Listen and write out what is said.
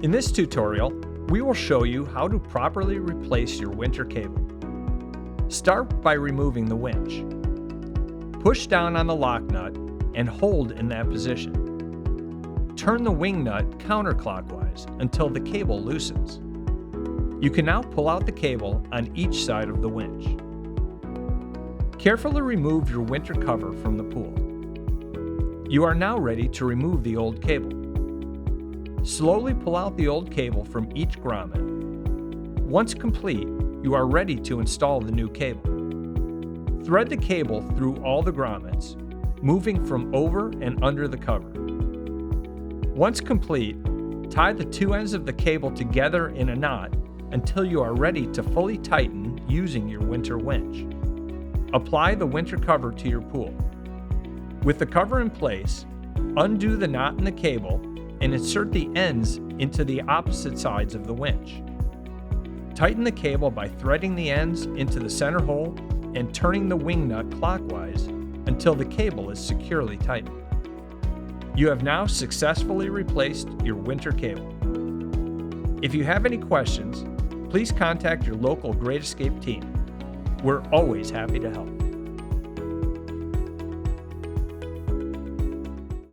In this tutorial, we will show you how to properly replace your winter cable. Start by removing the winch. Push down on the lock nut and hold in that position. Turn the wing nut counterclockwise until the cable loosens. You can now pull out the cable on each side of the winch. Carefully remove your winter cover from the pool. You are now ready to remove the old cable. Slowly pull out the old cable from each grommet. Once complete, you are ready to install the new cable. Thread the cable through all the grommets, moving from over and under the cover. Once complete, tie the two ends of the cable together in a knot until you are ready to fully tighten using your winter winch. Apply the winter cover to your pool. With the cover in place, undo the knot in the cable and insert the ends into the opposite sides of the winch. Tighten the cable by threading the ends into the center hole and turning the wing nut clockwise until the cable is securely tightened. You have now successfully replaced your winter cable. If you have any questions, please contact your local Great Escape team. We're always happy to help.